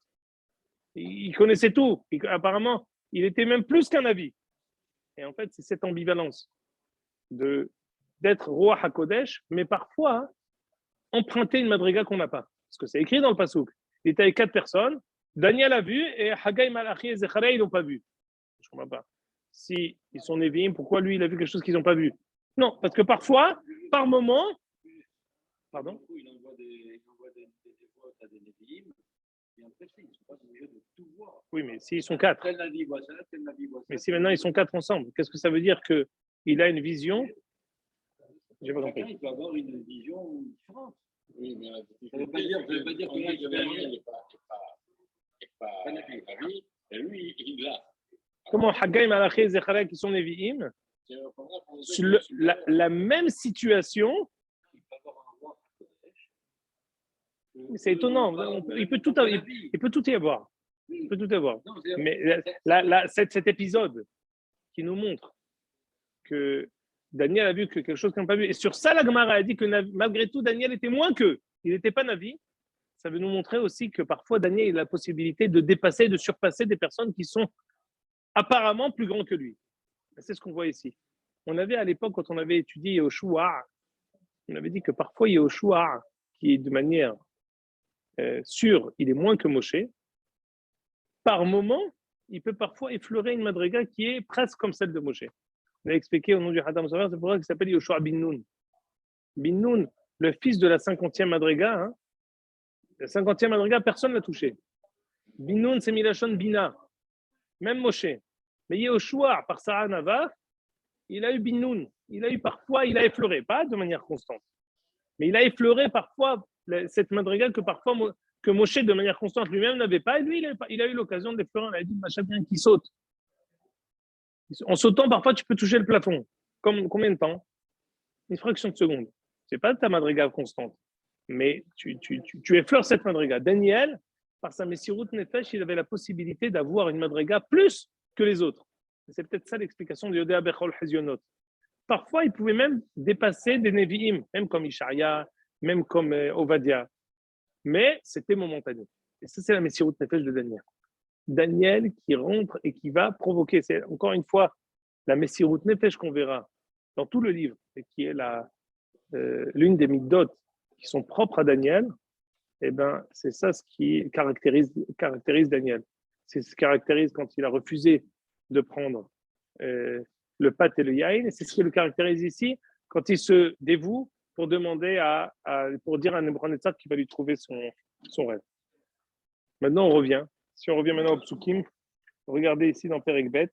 Il connaissait tout. Apparemment, il était même plus qu'un Navi. Et en fait, c'est cette ambivalence d'être roi HaKodesh, mais parfois emprunter une madriga qu'on n'a pas. Parce que c'est écrit dans le Passouk. Il était avec 4 personnes, Daniel a vu et Haggai, Malachi et Zechariah, ils n'ont pas vu. Je ne comprends pas. Si ils sont Névi'im, pourquoi lui, il a vu quelque chose qu'ils n'ont pas vu? Non, parce que parfois, par moment, pardon? Il envoie des voix à des Névi'im, et en fait, ils ne sont pas obligés de tout voir. Oui, mais s'ils sont 4. Tel Navi voit ça, tel Navi voit ça. Mais si maintenant ils sont 4 ensemble, qu'est-ce que ça veut dire qu'il a une vision? J'ai pas compris. Il peut avoir une vision différente. Oui, mais Ça ne veut pas dire que Daniel n'est pas Navi, et lui, il l'a. Comment Haggai, Malachi et Zechariah qui sont Névi'im, la même situation, il peut avoir un roi HaKodesh. c'est étonnant, il peut tout y avoir. Il peut tout y avoir. Non, Mais cet épisode qui nous montre que Daniel a vu que quelque chose qu'on n'a pas vu, et sur ça, la Gemara a dit que malgré tout, Daniel était moins qu'eux. Il n'était pas Navi. Ça veut nous montrer aussi que parfois, Daniel a la possibilité de dépasser, de surpasser des personnes qui sont apparemment plus grands que lui. C'est ce qu'on voit ici. On avait à l'époque, quand on avait étudié Yehoshua, on avait dit que parfois Yehoshua, qui est de manière sûre, il est moins que Moshe, par moment, il peut parfois effleurer une madriga qui est presque comme celle de Moshe. On a expliqué au nom du Hadam Sofer, c'est pour ça qu'il s'appelle Yehoshua bin Nun. Bin Nun, le fils de la 50e madriga, hein, la 50e madriga, personne ne l'a touché. Bin Nun, c'est Milachon Bina, même Moshe. Mais Yehoshua, par Sarah Nava, il a eu Bin Nun. Il a eu parfois, il a effleuré, pas de manière constante, mais il a effleuré parfois cette madriga que Moshe, de manière constante, lui-même n'avait pas. Et lui, il a eu l'occasion d'effleurer. On a dit, machin bien qui saute. En sautant, parfois, tu peux toucher le plafond. Combien de temps? Une fraction de seconde. Ce n'est pas ta madriga constante. Mais tu effleures cette madriga. Daniel, par sa Messirut Nefesh, il avait la possibilité d'avoir une madriga plus que les autres. C'est peut-être ça l'explication de Yodea Bechol Hezionot. Parfois, il pouvait même dépasser des Nevi'im, même comme Ishaïa, même comme Ovadia. Mais c'était momentané. Et ça, c'est la Messirut Nefesh de Daniel. Daniel qui rentre et qui va provoquer. C'est encore une fois la Messirut Nefesh qu'on verra dans tout le livre, et qui est l'une des mitzvot qui sont propres à Daniel. Eh ben, c'est ça ce qui caractérise Daniel. C'est ce qui caractérise quand il a refusé de prendre le pat et le yain. Et c'est ce qui le caractérise ici quand il se dévoue pour demander pour dire à Nebuchadnezzar qu'il va lui trouver son rêve. Maintenant, on revient. Si on revient maintenant au psukim, regardez ici dans Perek Bet.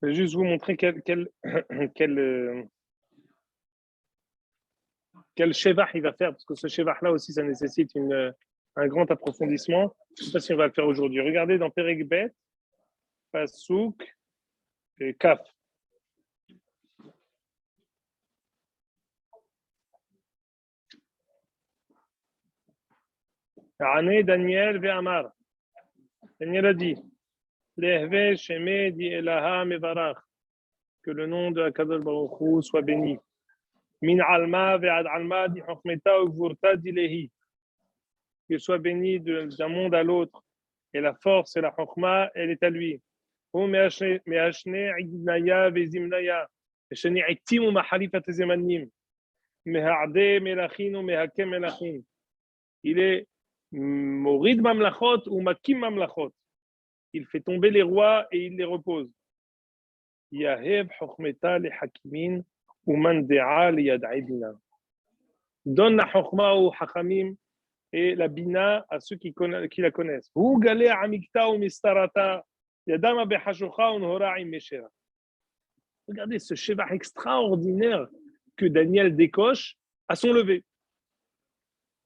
Je vais juste vous montrer quel shevach il va faire, parce que ce shevach-là aussi, ça nécessite un grand approfondissement. Je ne sais pas si on va le faire aujourd'hui. Regardez dans Perek Bet, Pasuk et Kaf. Ané Daniel ve'amar. Daniel a dit, Lehve sheme di elaha mevarach. que le nom de Akadosh Baruch Hu soit béni. Min alma ve'ad alma di chokhmeta ugvurta dilehi. Qu'il soit béni d'un monde à l'autre. Et la force et la chokhma, elle est à lui. Hu me'ashne idnaya ve'zimnaya. Esheni iktimu mahalifat zemanim. Meha'ade melachin ou mehakem melachin. Il est morid mamlachot ou makim mamlachot. Il fait tomber les rois et il les repose. Yahev chokhmeta le hakimin ou mandea le yadai bina. Donne la chokhma aux hakamim et la bina à ceux qui la connaissent. Hu galé amikta ou mistarata yadama behashocha ou nhora im meshera. Regardez ce sheva extraordinaire que Daniel décoche à son lever.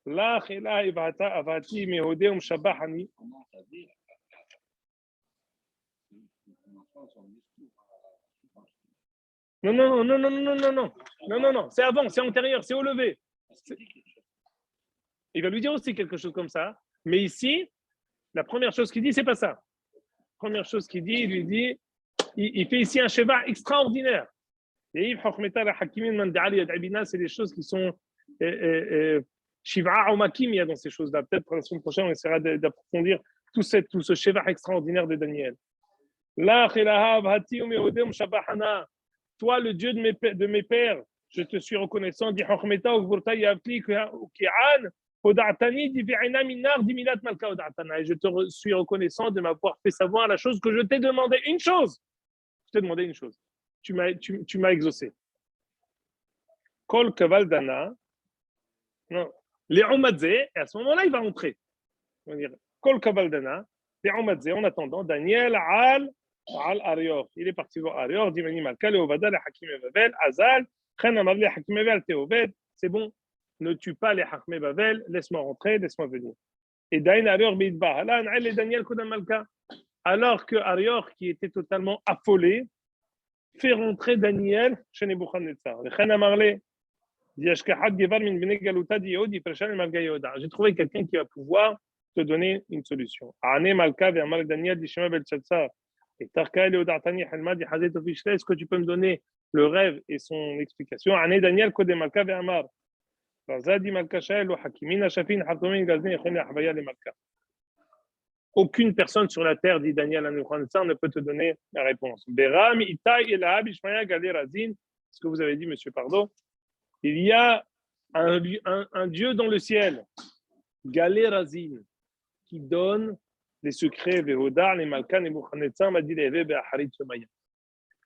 La khila ibata avati mehode shabahani. Non, c'est avant, c'est antérieur, c'est au lever. Il va lui dire aussi quelque chose comme ça, mais ici, la première chose qu'il dit, c'est pas ça. La première chose qu'il dit, il lui dit, il fait ici un sheva extraordinaire. Et c'est des choses qui sont Shiva Omakim, il y a dans ces choses-là. Peut-être la semaine prochaine, on essaiera d'approfondir tout ce sheva extraordinaire de Daniel. Toi, le Dieu de mes pères, je te suis reconnaissant. Je te suis reconnaissant de m'avoir fait savoir la chose que je t'ai demandé. Une chose. Je t'ai demandé une chose. Tu m'as exaucé. Kol Kavaldana. Non. Les Omadze, et à ce moment-là, il va entrer. On va dire Kol Kavaldana. Les Omadze, en attendant, Daniel al Arior. Il est parti voir Arior, dit Mani Malka, Leovada, le Hakim Bavel, Azal, Chen Amar le Hakim Bavel, Théoved. C'est bon, ne tue pas les Hakim Bavel, laisse-moi rentrer, laisse-moi venir. Et Dain Arior Bidba, Alan, et Daniel Kodam Malka. Alors que Arior, qui était totalement affolé, fait rentrer Daniel chez Nebuchadnezzar. J'ai trouvé quelqu'un qui va pouvoir te donner une solution. Est-ce que tu peux me donner le rêve et son explication? Aucune personne sur la terre, dit Daniel à Nebuchadnezzar, ne peut te donner la réponse. Ce que vous avez dit, monsieur Pardo, il y a un Dieu dans le ciel, Galé Razin, qui donne les secrets,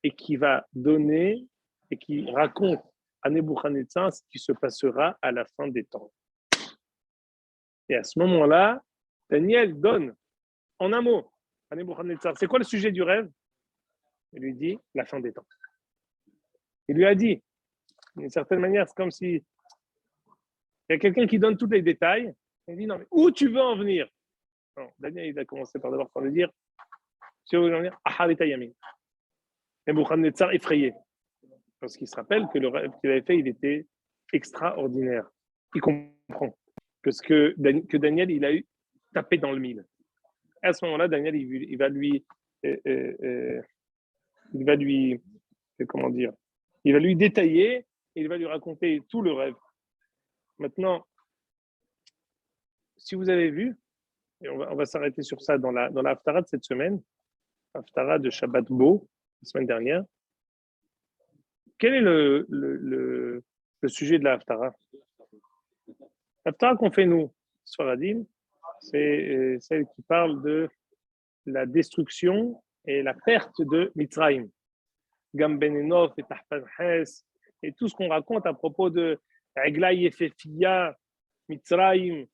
et qui va donner et qui raconte à Nebuchadnezzar ce qui se passera à la fin des temps. Et à ce moment-là, Daniel donne en un mot à Nebuchadnezzar. C'est quoi le sujet du rêve? Il lui dit la fin des temps. Il lui a dit, d'une certaine manière, c'est comme si il y a quelqu'un qui donne tous les détails. Il dit non, mais où tu veux en venir? Non, Daniel, il a commencé par d'abord par lui dire, si vous voulez en venir, Aharita Yamin. Nebuchadnezzar effrayé. Parce qu'il se rappelle que le rêve qu'il avait fait, il était extraordinaire. Il comprend que Daniel, il a eu tapé dans le mille. Et à ce moment-là, Daniel, il va lui comment dire, il va lui détailler et il va lui raconter tout le rêve. Maintenant, si vous avez vu, et on va s'arrêter sur ça dans la Haftarah de cette semaine, Haftarah de Shabbat Bo, la semaine dernière. Quel est le sujet de la Haftarah? L'Haftarah qu'on fait nous, Sfaradim, c'est celle qui parle de la destruction et la perte de Mitzrayim. Gambenenov et Tahpanhes, et tout ce qu'on raconte à propos de Eglaï Efefia, Mitzrayim.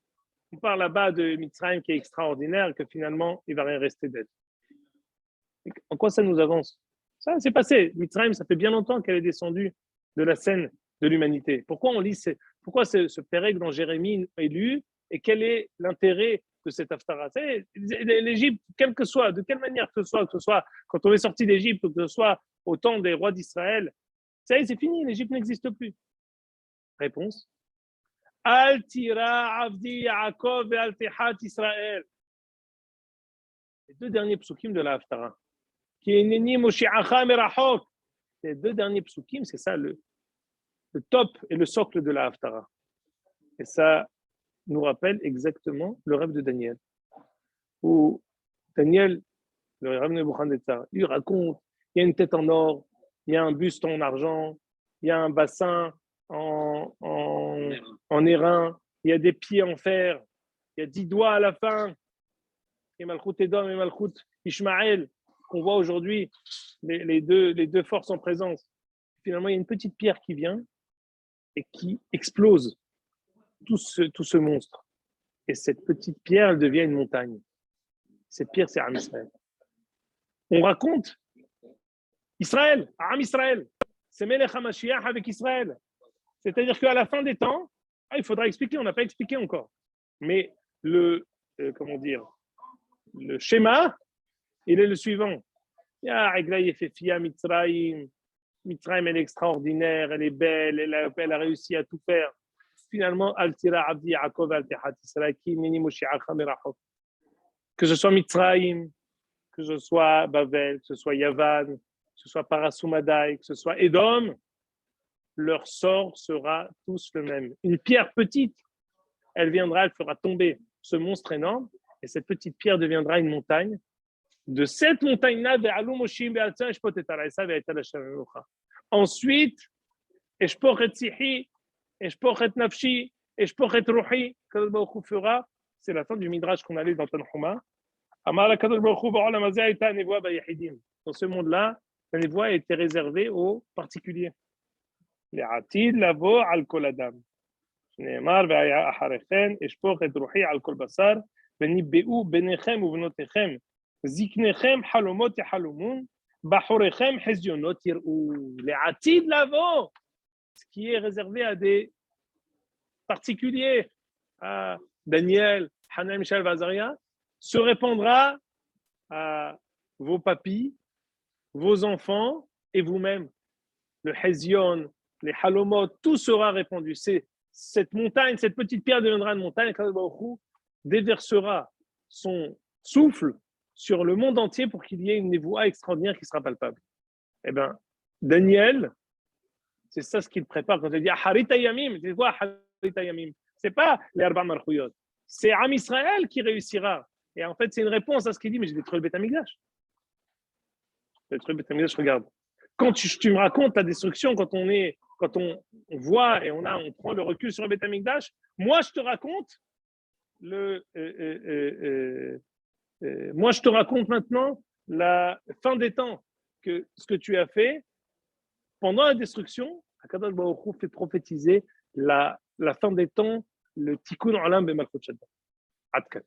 On parle là-bas de Mitzrayim qui est extraordinaire, que finalement, il ne va rien rester d'être. En quoi ça nous avance? Ça, c'est passé. Mitzrayim, ça fait bien longtemps qu'elle est descendue de la scène de l'humanité. Pourquoi on lit pourquoi ce pérec dans Jérémie est lu et quel est l'intérêt de cette Haftarah? L'Égypte, quelle que soit, de quelle manière que ce soit quand on est sorti d'Égypte, que ce soit au temps des rois d'Israël, ça y est, c'est fini, l'Égypte n'existe plus. Réponse. Al tira avdi Yaakov et al tehat Israël. Les deux derniers psukim de la Haftarah. Ki eneni moshi'acha merachok. Les 2 derniers psukim, c'est ça le top et le socle de la Haftara. Et ça nous rappelle exactement le rêve de Daniel. Où Daniel, le rêve de Nebuchadnezzar, il raconte, il y a une tête en or, il y a un buste en argent, il y a un bassin en airain, il y a des pieds en fer, il y a 10 doigts à la fin, et Malchut Edom et Malchut Ishmaël, qu'on voit aujourd'hui, les deux forces en présence. Finalement, il y a une petite pierre qui vient et qui explose tout ce monstre. Et cette petite pierre, elle devient une montagne. Cette pierre, c'est Am Israël. On raconte Israël, Am Israël, c'est Melech HaMashiach avec Israël. C'est-à-dire qu'à la fin des temps, il faudra expliquer, on n'a pas expliqué encore. Mais le schéma, il est le suivant. Mitzrayim, elle est extraordinaire, elle est belle, elle a réussi à tout faire. Finalement, que ce soit Mitzrayim, que ce soit Bavel, que ce soit Yavan, que ce soit Parasumadai, que ce soit Edom, leur sort sera tous le même. Une pierre petite, elle viendra, elle fera tomber ce monstre énorme, et cette petite pierre deviendra une montagne. De cette montagne-là, ensuite, c'est la fin du midrash qu'on a lu dans Tanhuma. Dans ce monde-là, la névoie était réservée aux particuliers. לעתיד לבוא על כל אדם. שנאמר, והיה אחריכם, אשפוך את רוחי על כל בשר, וניבאו בניכם ובנותיכם, זקניכם חלומות יחלומון, בחוריכם חזיונות יראו. לעתיד לבוא, ce qui est réservé à des particuliers, à Daniel, Hanan, Michel, Vazaria, se répandra à vos papis, vos enfants et vous-même. Le Hézion, les halomot, tout sera répandu. C'est cette montagne, cette petite pierre deviendra une montagne. Kadosh Baruch Hu déversera son souffle sur le monde entier pour qu'il y ait une névoie extraordinaire qui sera palpable. Eh bien, Daniel, c'est ça ce qu'il prépare quand il dit Harit Yamim. C'est quoi Harit Yamim? C'est pas les Arba Malchuyot. C'est Am Israël qui réussira. Et en fait, c'est une réponse à ce qu'il dit. Mais j'ai détruit le Beth Amikdash. J'ai détruit le Beth Amikdash, regarde. Quand tu me racontes la destruction, quand on voit et on prend le recul sur le Beth Amikdash, moi je te raconte moi je te raconte maintenant la fin des temps, que ce que tu as fait pendant la destruction, Akadosh Baruch Hu fait prophétiser la fin des temps, le tikkun olam b'malchut Shabbat. Ad kan.